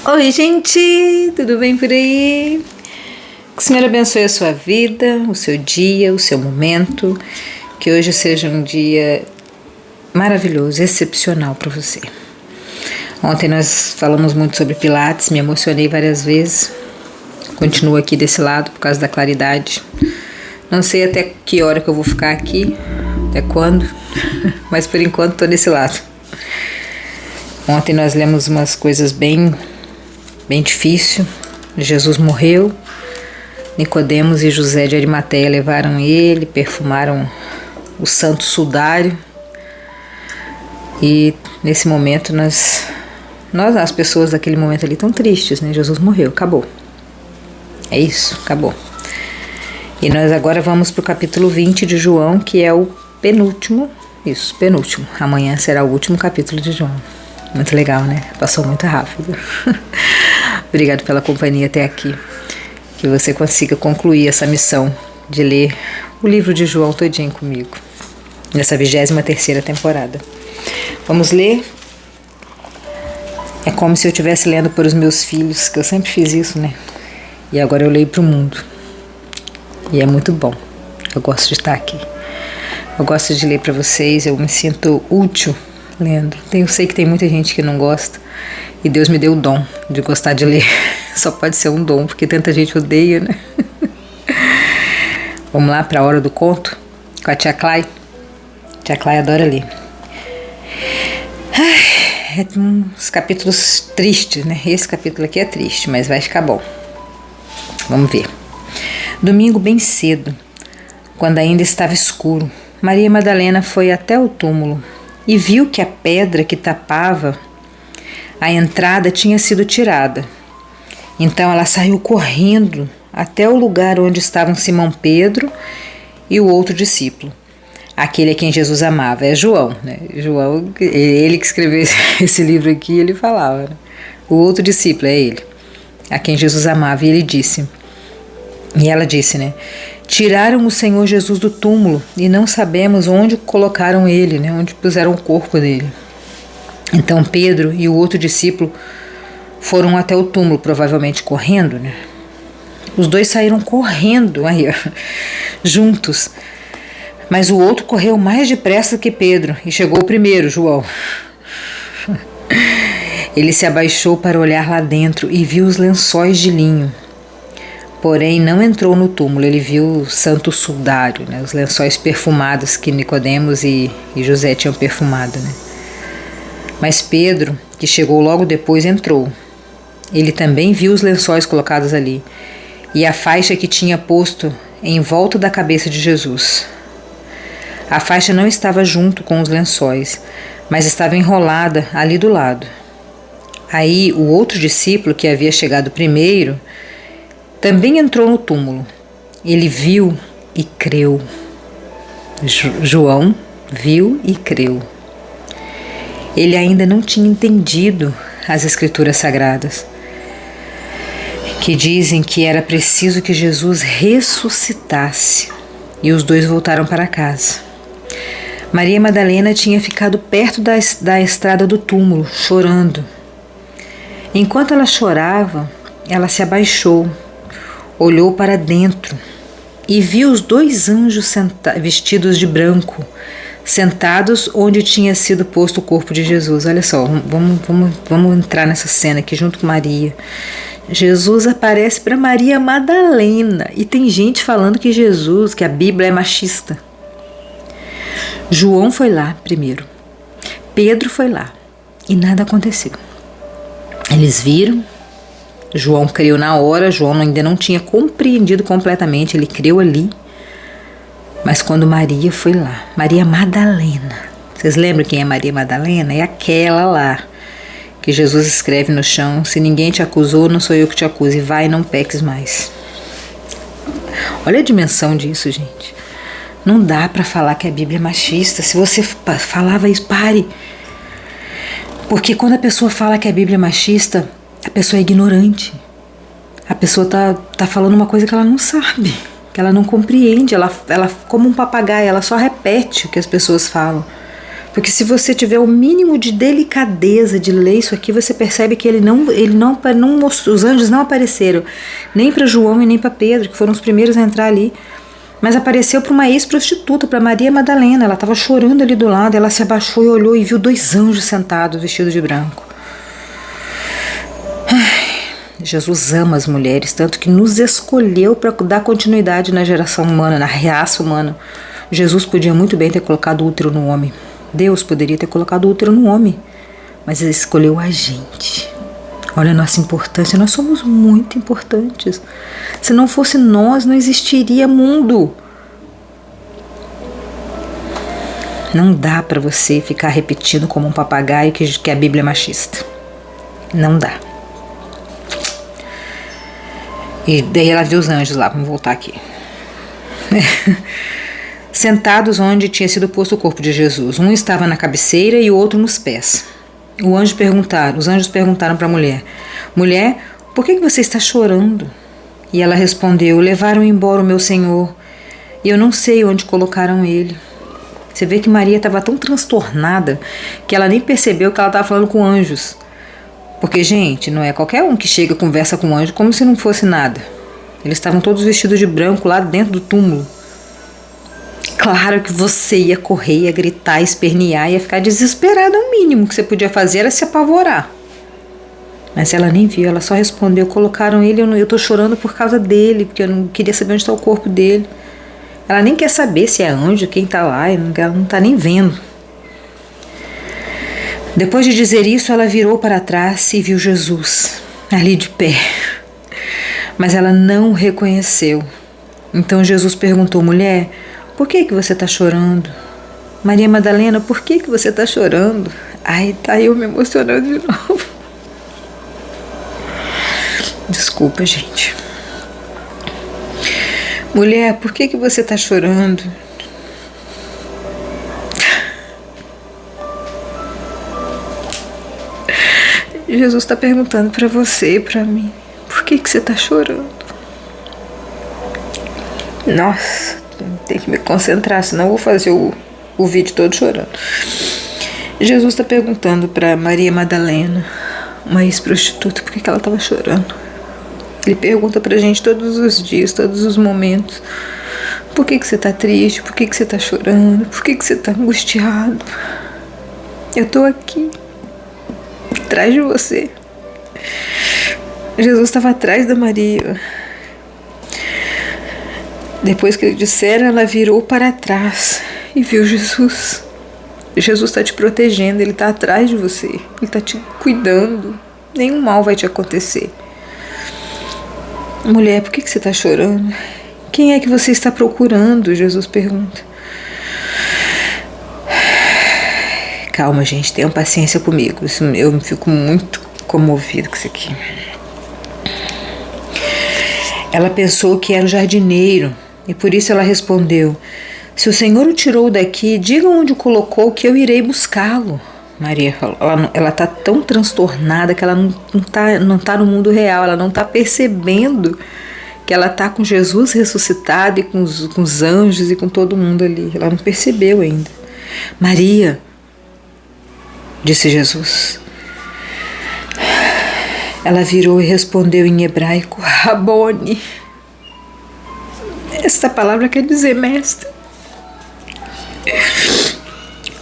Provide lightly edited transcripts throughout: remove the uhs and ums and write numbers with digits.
Oi, gente, tudo bem por aí? Que o Senhor abençoe a sua vida, o seu dia, o seu momento. Que hoje seja um dia maravilhoso, excepcional para você. Ontem nós falamos muito sobre Pilates, me emocionei várias vezes. Continuo aqui desse lado por causa da claridade. Não sei até que hora que eu vou ficar aqui, até quando, mas por enquanto estou desse lado. Ontem nós lemos umas coisas bem difícil. Jesus morreu, Nicodemos e José de Arimateia levaram ele, perfumaram o santo sudário, e nesse momento nós as pessoas daquele momento ali estão tristes, né? Jesus morreu, acabou. É isso, acabou. E nós agora vamos para o capítulo 20 de João, que é o penúltimo. Isso, penúltimo. Amanhã será o último capítulo de João. Muito legal, né? Passou muito rápido. Obrigado pela companhia até aqui. Que você consiga concluir essa missão de ler o livro de João todinho comigo, nessa 23ª temporada. Vamos ler. É como se eu estivesse lendo para os meus filhos, que eu sempre fiz isso, né? E agora eu leio para o mundo. E é muito bom. Eu gosto de estar aqui. Eu gosto de ler para vocês, eu me sinto útil lendo. Eu sei que tem muita gente que não gosta, e Deus me deu o dom de gostar de ler. Só pode ser um dom, porque tanta gente odeia, né? Vamos lá para a hora do conto com a tia Clay. A tia Clay adora ler. É uns capítulos tristes, né? Esse capítulo aqui é triste, mas vai ficar bom. Vamos ver. Domingo bem cedo, quando ainda estava escuro, Maria Madalena foi até o túmulo e viu que a pedra que tapava a entrada tinha sido tirada. Então ela saiu correndo até o lugar onde estavam Simão Pedro e o outro discípulo, aquele a quem Jesus amava. É João, né? João, ele que escreveu esse livro aqui, ele falava, né? O outro discípulo é ele, a quem Jesus amava. E ela disse, né? Tiraram o Senhor Jesus do túmulo e não sabemos onde colocaram ele, né? Onde puseram o corpo dele. Então Pedro e o outro discípulo foram até o túmulo, provavelmente correndo, né? Os dois saíram correndo aí, ó, juntos. Mas o outro correu mais depressa que Pedro e chegou primeiro, João. Ele se abaixou para olhar lá dentro e viu os lençóis de linho. Porém, não entrou no túmulo. Ele viu o santo sudário, né? Os lençóis perfumados que Nicodemos e José tinham perfumado, né? Mas Pedro, que chegou logo depois, entrou. Ele também viu os lençóis colocados ali e a faixa que tinha posto em volta da cabeça de Jesus. A faixa não estava junto com os lençóis, mas estava enrolada ali do lado. Aí o outro discípulo, que havia chegado primeiro, também entrou no túmulo. Ele viu e creu. João viu e creu. Ele ainda não tinha entendido as Escrituras Sagradas, que dizem que era preciso que Jesus ressuscitasse, e os dois voltaram para casa. Maria Madalena tinha ficado perto da estrada do túmulo, chorando. Enquanto ela chorava, ela se abaixou, olhou para dentro e viu os dois anjos vestidos de branco, sentados onde tinha sido posto o corpo de Jesus. Olha só, vamos entrar nessa cena aqui junto com Maria. Jesus aparece para Maria Madalena, e tem gente falando que a Bíblia é machista. João foi lá primeiro, Pedro foi lá e nada aconteceu. Eles viram, João creu na hora. João ainda não tinha compreendido completamente, ele creu ali. Mas quando Maria foi lá, Maria Madalena, vocês lembram quem é Maria Madalena? É aquela lá que Jesus escreve no chão: se ninguém te acusou, não sou eu que te acuso, e vai, não peques mais. Olha a dimensão disso, gente. Não dá para falar que a Bíblia é machista. Se você falava isso, pare. Porque quando a pessoa fala que a Bíblia é machista, a pessoa é ignorante. A pessoa tá falando uma coisa que ela não sabe, que ela não compreende. Ela como um papagaio, ela só repete o que as pessoas falam. Porque se você tiver o mínimo de delicadeza de ler isso aqui, você percebe que os anjos não apareceram nem para João e nem para Pedro, que foram os primeiros a entrar ali, mas apareceu para uma ex-prostituta, para Maria Madalena. Ela estava chorando ali do lado, ela se abaixou e olhou e viu 2 anjos sentados, vestidos de branco. Jesus ama as mulheres, tanto que nos escolheu para dar continuidade na geração humana, na raça humana. Jesus podia muito bem ter colocado útero no homem. Deus poderia ter colocado útero no homem, mas Ele escolheu a gente. Olha a nossa importância, nós somos muito importantes. Se não fosse nós, não existiria mundo. Não dá para você ficar repetindo como um papagaio que a Bíblia é machista. Não dá. E daí ela viu os anjos lá, vamos voltar aqui. Sentados onde tinha sido posto o corpo de Jesus. Um estava na cabeceira e o outro nos pés. Os anjos perguntaram para a mulher: Mulher, por que você está chorando? E ela respondeu: Levaram embora o meu Senhor, e eu não sei onde colocaram ele. Você vê que Maria estava tão transtornada que ela nem percebeu que ela estava falando com anjos. Porque, gente, não é qualquer um que chega e conversa com um anjo como se não fosse nada. Eles estavam todos vestidos de branco lá dentro do túmulo. Claro que você ia correr, ia gritar, espernear, ia ficar desesperada. O mínimo que você podia fazer era se apavorar. Mas ela nem viu, ela só respondeu: Colocaram ele, eu tô chorando por causa dele, porque eu não queria saber onde está o corpo dele. Ela nem quer saber se é anjo, quem está lá, ela não está nem vendo. Depois de dizer isso, ela virou para trás e viu Jesus ali de pé. Mas ela não o reconheceu. Então Jesus perguntou: Mulher, por que você está chorando? Maria Madalena, por que você está chorando? Ai, tá eu me emocionando de novo. Desculpa, gente. Mulher, por que você está chorando? Jesus está perguntando para você e para mim: por que você está chorando? Nossa, tem que me concentrar, senão eu vou fazer o vídeo todo chorando. Jesus está perguntando para Maria Madalena, uma ex-prostituta, por que ela estava chorando. Ele pergunta para a gente todos os dias, todos os momentos: por que você está triste? Por que você está chorando? Por que você está angustiado? Eu estou aqui, atrás de você. Jesus estava atrás da Maria. Depois que ele dissera, ela virou para trás e viu Jesus. Jesus está te protegendo, Ele está atrás de você, Ele está te cuidando, nenhum mal vai te acontecer. Mulher, por que você está chorando? Quem é que você está procurando? Jesus pergunta. Calma, gente, tenham paciência comigo, eu fico muito comovido com isso aqui. Ela pensou que era o jardineiro e por isso ela respondeu: Se o Senhor o tirou daqui, diga onde o colocou que eu irei buscá-lo. Maria falou. Ela está tão transtornada que ela não tá no mundo real, ela não está percebendo que ela está com Jesus ressuscitado e com os anjos e com todo mundo ali. Ela não percebeu ainda. Maria, disse Jesus. Ela virou e respondeu em hebraico: Rabone. Essa palavra quer dizer mestre.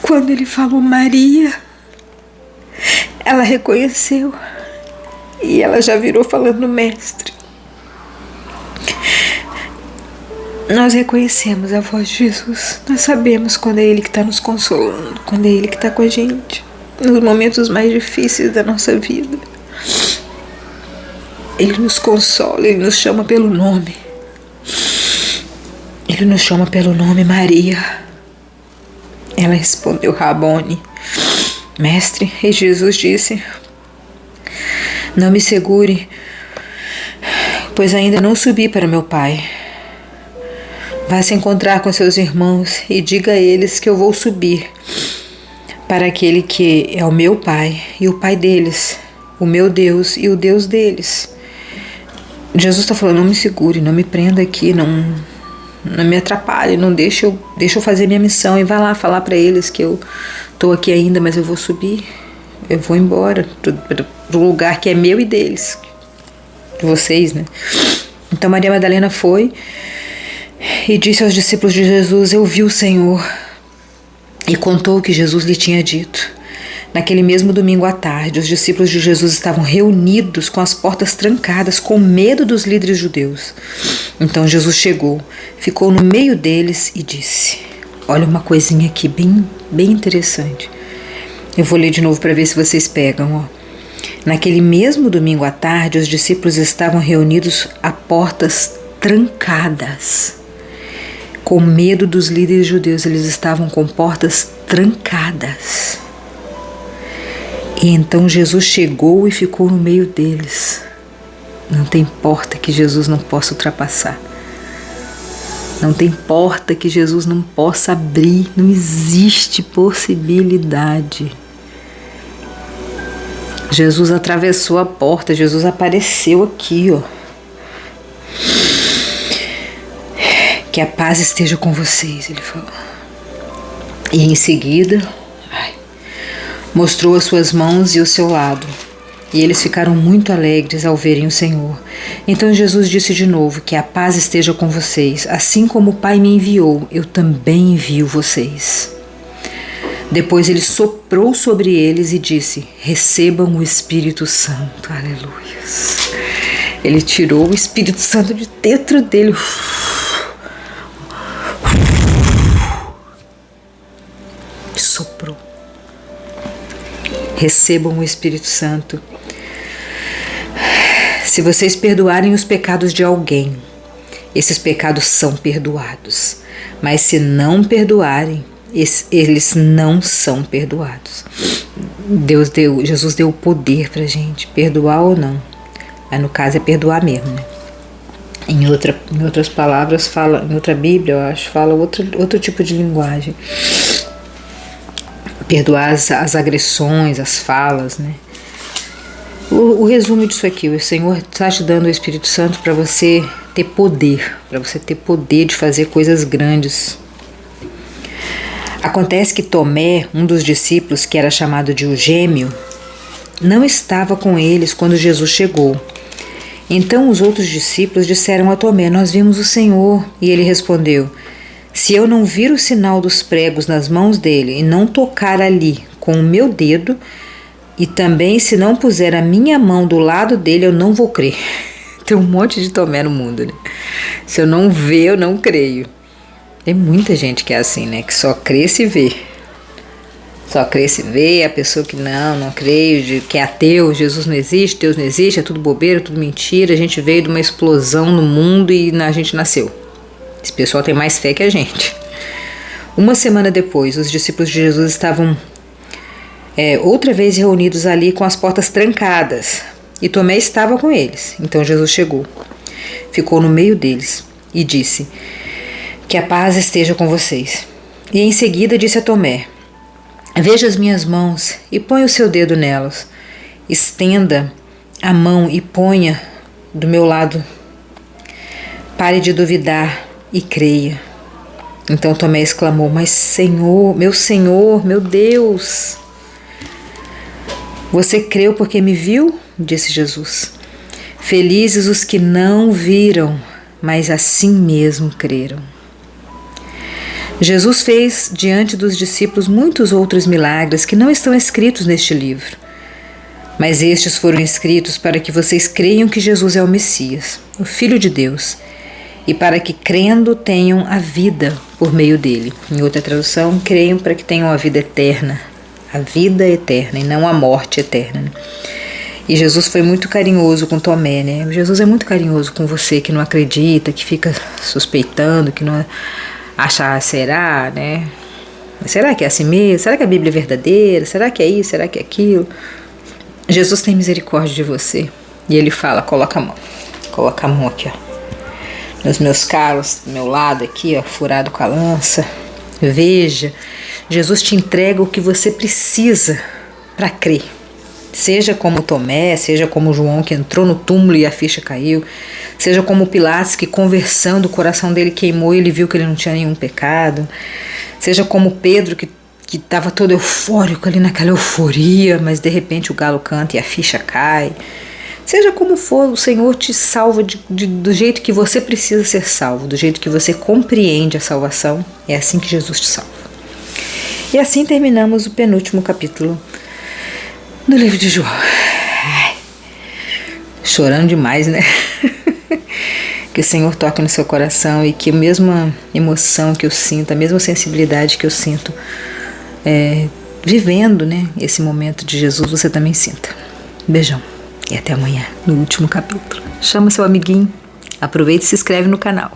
Quando ele falou Maria, ela reconheceu e ela já virou falando mestre. Nós reconhecemos a voz de Jesus. Nós sabemos quando é Ele que está nos consolando, quando é Ele que está com a gente nos momentos mais difíceis da nossa vida. Ele nos consola, Ele nos chama pelo nome. Ele nos chama pelo nome Maria. Ela respondeu Rabone, mestre, e Jesus disse: Não me segure, pois ainda não subi para meu Pai. Vá se encontrar com seus irmãos e diga a eles que eu vou subir para aquele que é o meu Pai e o Pai deles, o meu Deus e o Deus deles. Jesus está falando: não me segure, não me prenda aqui, não me atrapalhe, não deixe eu fazer minha missão, e vá lá falar para eles que eu estou aqui ainda, mas eu vou subir, eu vou embora para o lugar que é meu e deles, de vocês, né? Então Maria Madalena foi e disse aos discípulos de Jesus: eu vi o Senhor, e contou o que Jesus lhe tinha dito. Naquele mesmo domingo à tarde, os discípulos de Jesus estavam reunidos com as portas trancadas, com medo dos líderes judeus. Então Jesus chegou, ficou no meio deles e disse: olha uma coisinha aqui bem interessante. Eu vou ler de novo para ver se vocês pegam. Naquele mesmo domingo à tarde, os discípulos estavam reunidos a portas trancadas. Com medo dos líderes judeus, eles estavam com portas trancadas. E então Jesus chegou e ficou no meio deles. Não tem porta que Jesus não possa ultrapassar. Não tem porta que Jesus não possa abrir. Não existe possibilidade. Jesus atravessou a porta, Jesus apareceu aqui, ó. Que a paz esteja com vocês, ele falou. E em seguida, mostrou as suas mãos e o seu lado. E eles ficaram muito alegres ao verem o Senhor. Então Jesus disse de novo: que a paz esteja com vocês. Assim como o Pai me enviou, eu também envio vocês. Depois ele soprou sobre eles e disse: recebam o Espírito Santo. Aleluia. Ele tirou o Espírito Santo de dentro dele. Soprou. Recebam o Espírito Santo. Se vocês perdoarem os pecados de alguém, esses pecados são perdoados. Mas se não perdoarem, eles não são perdoados. Jesus deu o poder pra gente, perdoar ou não. Mas no caso é perdoar mesmo, né? Em outras palavras, fala, em outra Bíblia, eu acho, fala outro tipo de linguagem. Perdoar as agressões, as falas, né? O resumo disso aqui: o Senhor está te dando o Espírito Santo para você ter poder, de fazer coisas grandes. Acontece que Tomé, um dos discípulos que era chamado de o Gêmeo, não estava com eles quando Jesus chegou. Então os outros discípulos disseram a Tomé: nós vimos o Senhor. E ele respondeu: se eu não vir o sinal dos pregos nas mãos dele e não tocar ali com o meu dedo, e também se não puser a minha mão do lado dele, eu não vou crer. Tem um monte de Tomé no mundo, né? Se eu não ver, eu não creio. Tem muita gente que é assim, né? Que só crê se vê. Só crê se vê. A pessoa que não creio, que é ateu, Jesus não existe, Deus não existe, é tudo bobeira, tudo mentira. A gente veio de uma explosão no mundo e a gente nasceu. Esse pessoal tem mais fé que a gente. Uma semana depois, os discípulos de Jesus estavam outra vez reunidos ali com as portas trancadas. E Tomé estava com eles. Então Jesus chegou, ficou no meio deles e disse: que a paz esteja com vocês. E em seguida disse a Tomé: veja as minhas mãos e ponha o seu dedo nelas. Estenda a mão e ponha do meu lado. Pare de duvidar e creia. Então Tomé exclamou: mas Senhor, meu Deus! Você creu porque me viu? Disse Jesus. Felizes os que não viram, mas assim mesmo creram. Jesus fez diante dos discípulos muitos outros milagres que não estão escritos neste livro. Mas estes foram escritos para que vocês creiam que Jesus é o Messias, o Filho de Deus, e para que, crendo, tenham a vida por meio dele. Em outra tradução, creiam para que tenham a vida eterna e não a morte eterna, né? E Jesus foi muito carinhoso com Tomé, né? Jesus é muito carinhoso com você que não acredita, que fica suspeitando, que não acha, será, né? Será que é assim mesmo? Será que a Bíblia é verdadeira? Será que é isso? Será que é aquilo? Jesus tem misericórdia de você. E ele fala: coloca a mão aqui, ó, nos meus calos, do meu lado aqui, ó, furado com a lança. Veja, Jesus te entrega o que você precisa para crer. Seja como Tomé, seja como João que entrou no túmulo e a ficha caiu, seja como Pilatos que, conversando, o coração dele queimou e ele viu que ele não tinha nenhum pecado, seja como Pedro que que estava todo eufórico ali naquela euforia, mas de repente o galo canta e a ficha cai. Seja como for, o Senhor te salva do jeito que você precisa ser salvo, do jeito que você compreende a salvação. É assim que Jesus te salva. E assim terminamos o penúltimo capítulo do livro de João. Ai, chorando demais, né? Que o Senhor toque no seu coração e que a mesma emoção que eu sinto, a mesma sensibilidade que eu sinto vivendo, né, esse momento de Jesus, você também sinta. Beijão e até amanhã no último capítulo. Chama seu amiguinho, aproveita e se inscreve no canal.